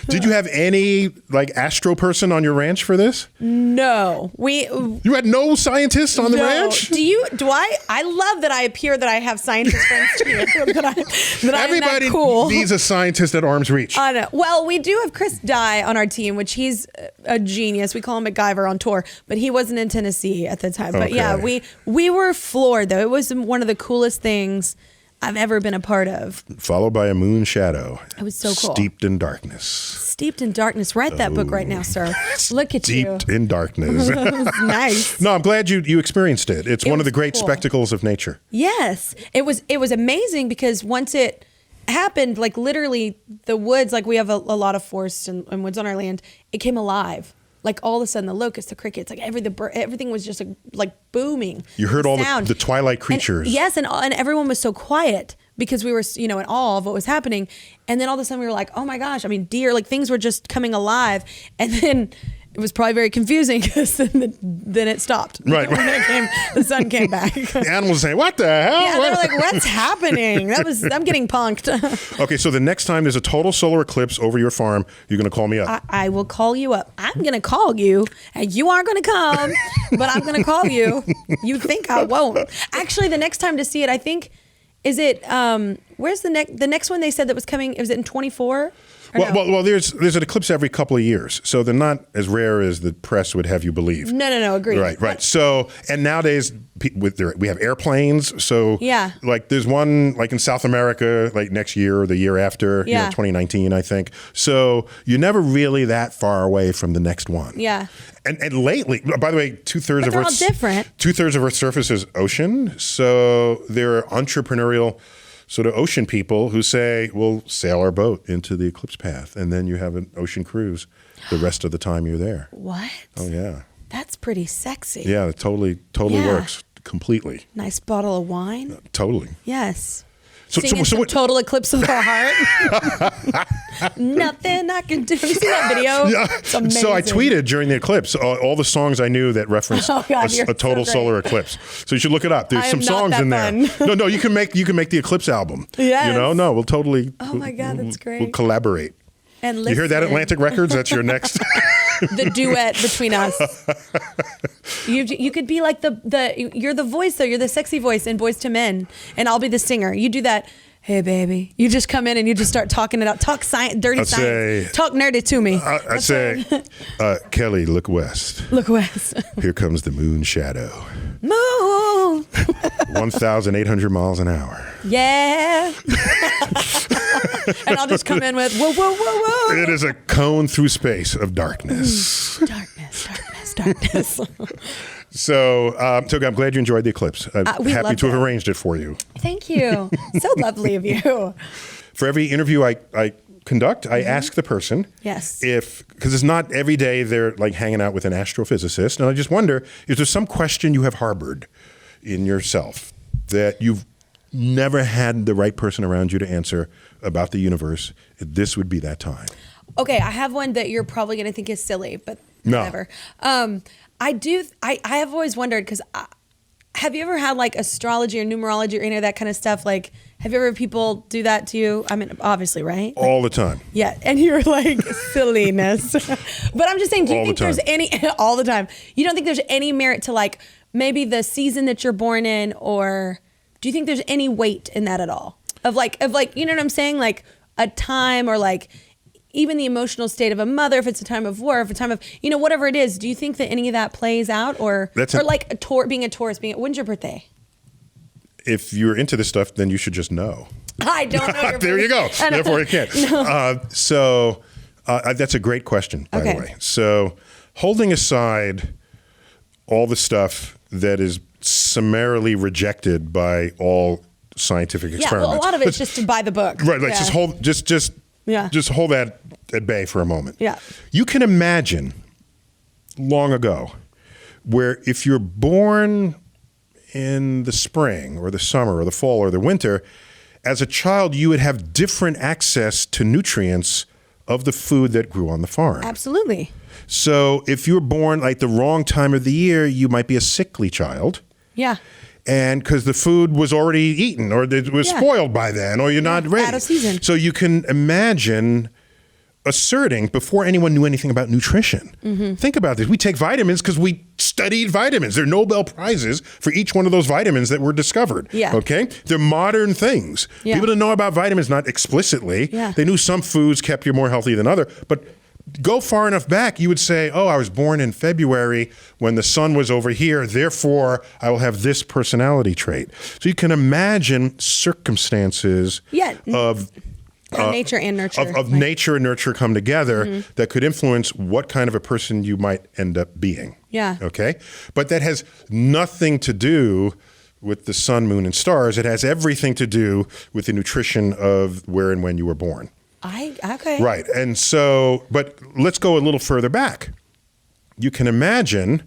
Did you have any like astro person on your ranch for this? No, You had no scientists on the ranch. Do I love that I appear that I have scientist friends too. that Everybody I'm that cool. needs a scientist at arm's reach. I know. Well, we do have Chris Dye on our team, which he's a genius. We call him MacGyver on tour, but he wasn't in Tennessee at the time. But yeah, we were floored though. It was one of the coolest things I've ever been a part of. Followed by a moon shadow. It was so cool. Steeped in darkness. Steeped in darkness. Write that book right now, sir. Look at you. Steeped in darkness. Nice. No, I'm glad you experienced it. It's one of the great spectacles of nature. Yes. It was amazing because once it happened, like literally the woods, like we have a lot of forests and woods on our land, it came alive. Like all of a sudden the locusts, the crickets, like everything was just like booming. You heard all the twilight creatures. Yes, and everyone was so quiet because we were, in awe of what was happening. And then all of a sudden we were like, oh my gosh, I mean, deer, like things were just coming alive. And then it was probably very confusing because then it stopped. Right. When the sun came back. The animals saying, what the hell? Yeah, they were like, what's happening? I'm getting punked. Okay, so the next time there's a total solar eclipse over your farm, you're going to call me up. I will call you up. I'm going to call you, and you aren't going to come, but I'm going to call you. You think I won't. Actually, the next time to see it, I think, is it, where's the next one they said that was coming? Was it in 24? Well, there's an eclipse every couple of years, so they're not as rare as the press would have you believe. No, agreed. Right. So, and nowadays we have airplanes. So, like there's one like in South America, like next year or the year after, 2019, I think. So you're never really that far away from the next one. Yeah. And lately, by the way, two-thirds of Earth's surface is ocean. So there are entrepreneurial sort of ocean people who say, we'll sail our boat into the eclipse path, and then you have an ocean cruise the rest of the time you're there. What? Oh, yeah. That's pretty sexy. Yeah, it totally works completely. Nice bottle of wine. Totally. Yes. So total eclipse of the heart. Nothing I can do. Have you seen that video? Yeah. It's amazing. So I tweeted during the eclipse all the songs I knew that referenced a total solar eclipse. So you should look it up. There's some songs in there. No, you can make the eclipse album. Yes. No, we'll totally. Oh my God, that's great. We'll collaborate. And you hear that, Atlantic Records? That's your next. The duet between us. You could be like you're the voice though. You're the sexy voice in Boys to Men, and I'll be the singer. You do that. Hey baby, you just come in and you just start talking it out. Talk science, dirty science. Talk nerdy to me. I'd say, Kelly, look west. Look west. Here comes the moon shadow. Moon. 1,800 miles an hour. Yeah. And I'll just come in with whoa, whoa, whoa, whoa. It is a cone through space of darkness. Darkness. So I'm glad you enjoyed the eclipse. I'm happy to have arranged it for you. Thank you. So lovely of you. For every interview I conduct, I ask the person because it's not every day they're like hanging out with an astrophysicist. And I just wonder, is there some question you have harbored in yourself that you've never had the right person around you to answer about the universe? This would be that time. Okay, I have one that you're probably going to think is silly, but whatever. I have always wondered, because have you ever had like astrology or numerology or any of that kind of stuff? Like, have you ever had people do that to you? I mean, obviously, right? All the time. Yeah. And you're like, silliness. But I'm just saying, do you think there's any, all the time, you don't think there's any merit to like maybe the season that you're born in, or do you think there's any weight in that at all? Of like, you know what I'm saying? Like a time, or like even the emotional state of a mother, if it's a time of war, if it's a time of, whatever it is, do you think that any of that plays out? Or like being a Taurus, when's your birthday? If you're into this stuff, then you should just know. I don't know your There you go. Therefore you can't. No. That's a great question, by the way. So holding aside all the stuff that is summarily rejected by all scientific experiments. Yeah, well, a lot of it's just to buy the book. Right, like just hold that at bay for a moment. Yeah. You can imagine long ago where if you're born in the spring or the summer or the fall or the winter, as a child you would have different access to nutrients of the food that grew on the farm. Absolutely. So if you're born like the wrong time of the year, you might be a sickly child. Yeah. And because the food was already eaten, or it was spoiled by then, or you're not ready. Out of season. So you can imagine asserting before anyone knew anything about nutrition. Mm-hmm. Think about this. We take vitamins because we studied vitamins. There are Nobel Prizes for each one of those vitamins that were discovered. Yeah. Okay? They're modern things. Yeah. People didn't know about vitamins, not explicitly. Yeah. They knew some foods kept you more healthy than other, but go far enough back, you would say, oh, I was born in February when the sun was over here, therefore I will have this personality trait. So you can imagine circumstances of nature and nurture. Of nature and nurture come together that could influence what kind of a person you might end up being. Yeah. Okay? But that has nothing to do with the sun, moon, and stars. It has everything to do with the nutrition of where and when you were born. Okay. Right. And so, but let's go a little further back. You can imagine,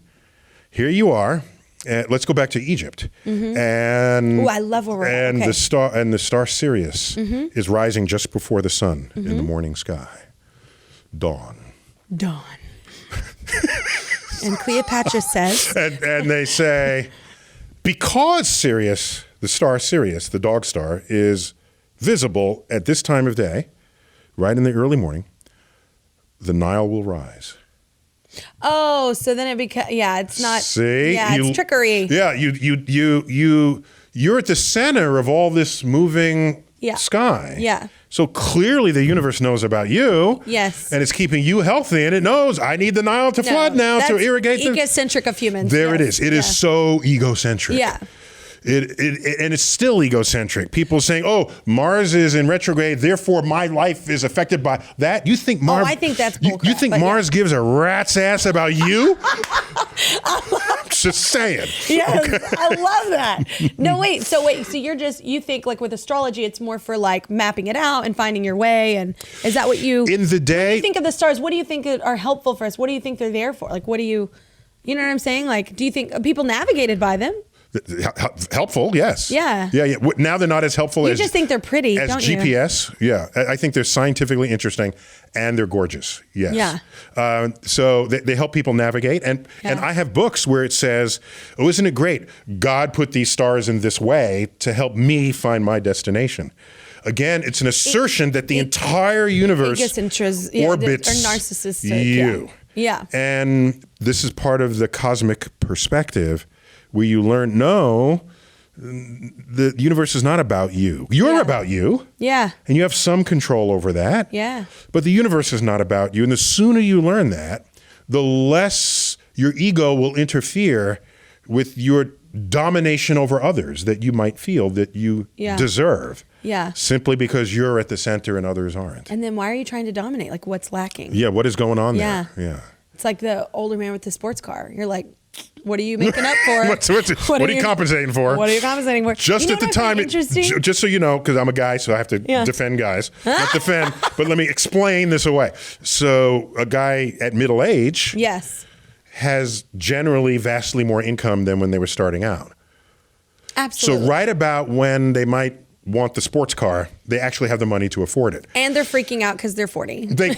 here you are, let's go back to Egypt. Mm-hmm. And I love where we're at. And the star Sirius is rising just before the sun in the morning sky. Dawn. And Cleopatra says. And they say, because Sirius, the star Sirius, the dog star, is visible at this time of day, right in the early morning, the Nile will rise. Oh, so then it becomes, it's not. See? It's trickery. Yeah, you're at the center of all this moving sky. Yeah. So clearly the universe knows about you. Yes. And it's keeping you healthy, and it knows I need the Nile to flood now to irrigate. Egocentric of humans. There it is. It is so egocentric. Yeah. And it's still egocentric. People saying, "Oh, Mars is in retrograde, therefore my life is affected by that." You think Mars? I think that's bullcrap. You think Mars gives a rat's ass about you? Just saying. Yes, okay. I love that. No, wait. So you think like with astrology, it's more for like mapping it out and finding your way, and is that what you? In the day, when you think of the stars, what do you think are helpful for us? What do you think they're there for? Like, what do you know what I'm saying? Like, do you think people navigated by them? Helpful, yes. Yeah. Now they're not as helpful as. You just think they're pretty, as don't GPS. You? Yeah, I think they're scientifically interesting, and they're gorgeous. Yes. Yeah. So they help people navigate, and I have books where it says, "Oh, isn't it great? God put these stars in this way to help me find my destination." Again, it's an assertion that the entire universe orbits or narcissistic. you. Yeah. And this is part of the cosmic perspective, where you learn, no, the universe is not about you. You're about you. Yeah. And you have some control over that. Yeah. But the universe is not about you. And the sooner you learn that, the less your ego will interfere with your domination over others that you might feel that you deserve. Yeah. Simply because you're at the center and others aren't. And then why are you trying to dominate? Like, what's lacking? Yeah, what is going on there? Yeah. It's like the older man with the sports car. You're like, what are you making up for? what are you compensating for? What are you compensating for? Just at the time, just so you know, because I'm a guy, so I have to defend guys. Not defend, but let me explain this away. So a guy at middle age has generally vastly more income than when they were starting out. Absolutely. So right about when they might want the sports car, they actually have the money to afford it. And they're freaking out because they're 40. But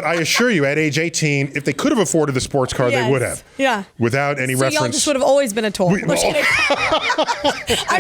I assure you, at age 18, if they could have afforded the sports car, they would have. Yeah. Without any reference. Y'all just would have always been a tool. I'm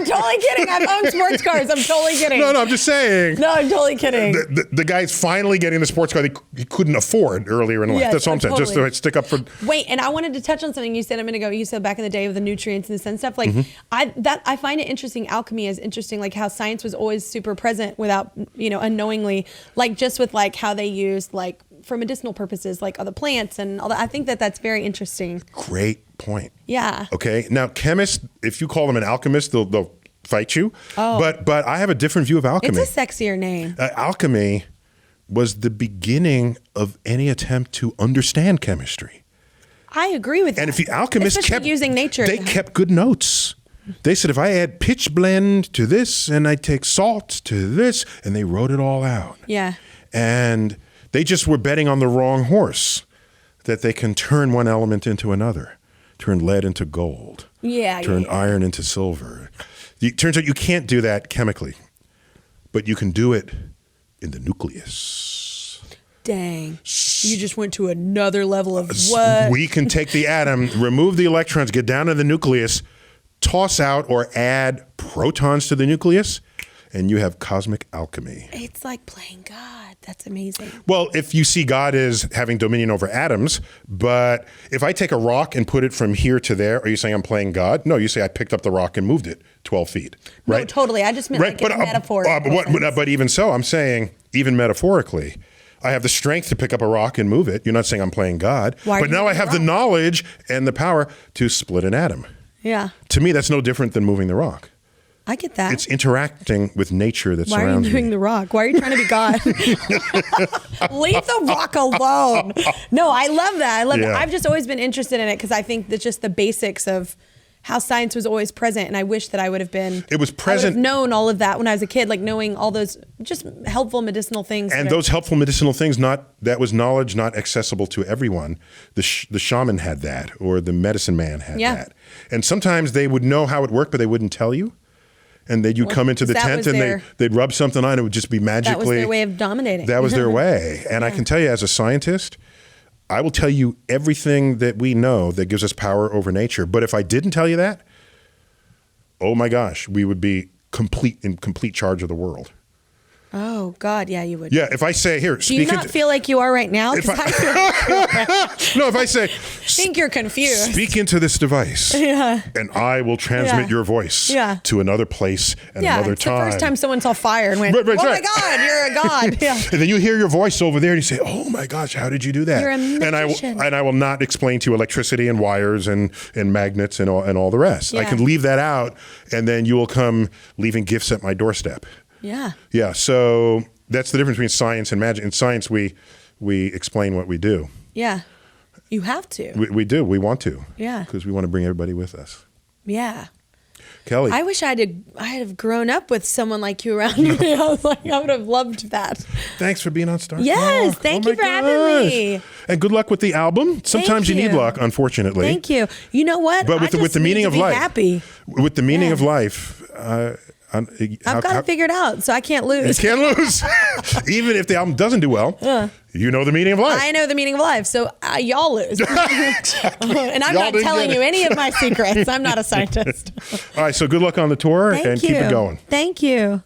totally kidding. I've owned sports cars. I'm totally kidding. No, I'm just saying. No, I'm totally kidding. The guy's finally getting the sports car he couldn't afford earlier in life. That's what I'm saying. Just to stick up for. Wait, and I wanted to touch on something you said a minute ago. You said back in the day with the nutrients and the sun stuff. Like I find it interesting. Alchemy is interesting. Like how science was always super present without, unknowingly, like just with like how they used like for medicinal purposes, like other plants and all that. I think that's very interesting. Great point. Yeah. Okay. Now, chemists, if you call them an alchemist, they'll fight you. Oh. But I have a different view of alchemy. It's a sexier name. Alchemy was the beginning of any attempt to understand chemistry. I agree with that. And if the alchemists kept using nature, they kept good notes. They said, if I add pitch blende to this and I take salt to this, and they wrote it all out. Yeah. And they just were betting on the wrong horse, that they can turn one element into another, turn lead into gold, turn iron into silver. It turns out you can't do that chemically, but you can do it in the nucleus. Dang. You just went to another level of what? We can take the atom, remove the electrons, get down to the nucleus, toss out or add protons to the nucleus, and you have cosmic alchemy. It's like playing God. That's amazing. Well, if you see God as having dominion over atoms, but if I take a rock and put it from here to there, are you saying I'm playing God? No, you say I picked up the rock and moved it 12 feet, right? No, totally. I just meant like a metaphor. But even so, I'm saying, even metaphorically, I have the strength to pick up a rock and move it. You're not saying I'm playing God. But now I have the knowledge and the power to split an atom. Yeah. To me, that's no different than moving the rock. I get that. It's interacting with nature that surrounds me. Why are you moving the rock? Why are you trying to be God? Leave the rock alone. No, I love that. I love that. I've just always been interested in it because I think that just the basics of how science was always present, and I wish that I would have been. It was present. I would have known all of that when I was a kid, like knowing all those just helpful medicinal things. And those helpful medicinal things, that was knowledge not accessible to everyone. The shaman had that, or the medicine man had that. And sometimes they would know how it worked, but they wouldn't tell you. And you'd come into the tent and they'd rub something on, it would just be magically. That was their way of dominating. That was their way. And I can tell you, as a scientist, I will tell you everything that we know that gives us power over nature. But if I didn't tell you that, oh my gosh, we would be in complete charge of the world. Oh, God. Yeah, you would. Yeah, if I say, here, do you not feel like you are right now? If I say, I think you're confused. Speak into this device, and I will transmit your voice to another place and another time. The first time someone saw fire and went, my God, you're a god. Yeah. And then you hear your voice over there, and you say, oh my gosh, how did you do that? You're a magician. And I will not explain to you electricity and wires and magnets and all the rest. I can leave that out, and then you will come leaving gifts at my doorstep. Yeah. Yeah. So that's the difference between science and magic. In science, we explain what we do. Yeah. You have to. We do. We want to. Yeah. Because we want to bring everybody with us. Yeah. Kelly. I wish I'd have grown up with someone like you around me. I would have loved that. Thanks for being on StarTalk. Yes. Thank you for having me. And good luck with the album. Sometimes you need luck, unfortunately. Thank you. You know what? But with the meaning of life. Happy. With the meaning of life. I've got it figured out, so I can't lose. You can't lose. Even if the album doesn't do well, you know the meaning of life. I know the meaning of life, so y'all lose. Exactly. And I'm not telling you any of my secrets. I'm not a scientist. All right, so good luck on the tour and keep it going. Thank you.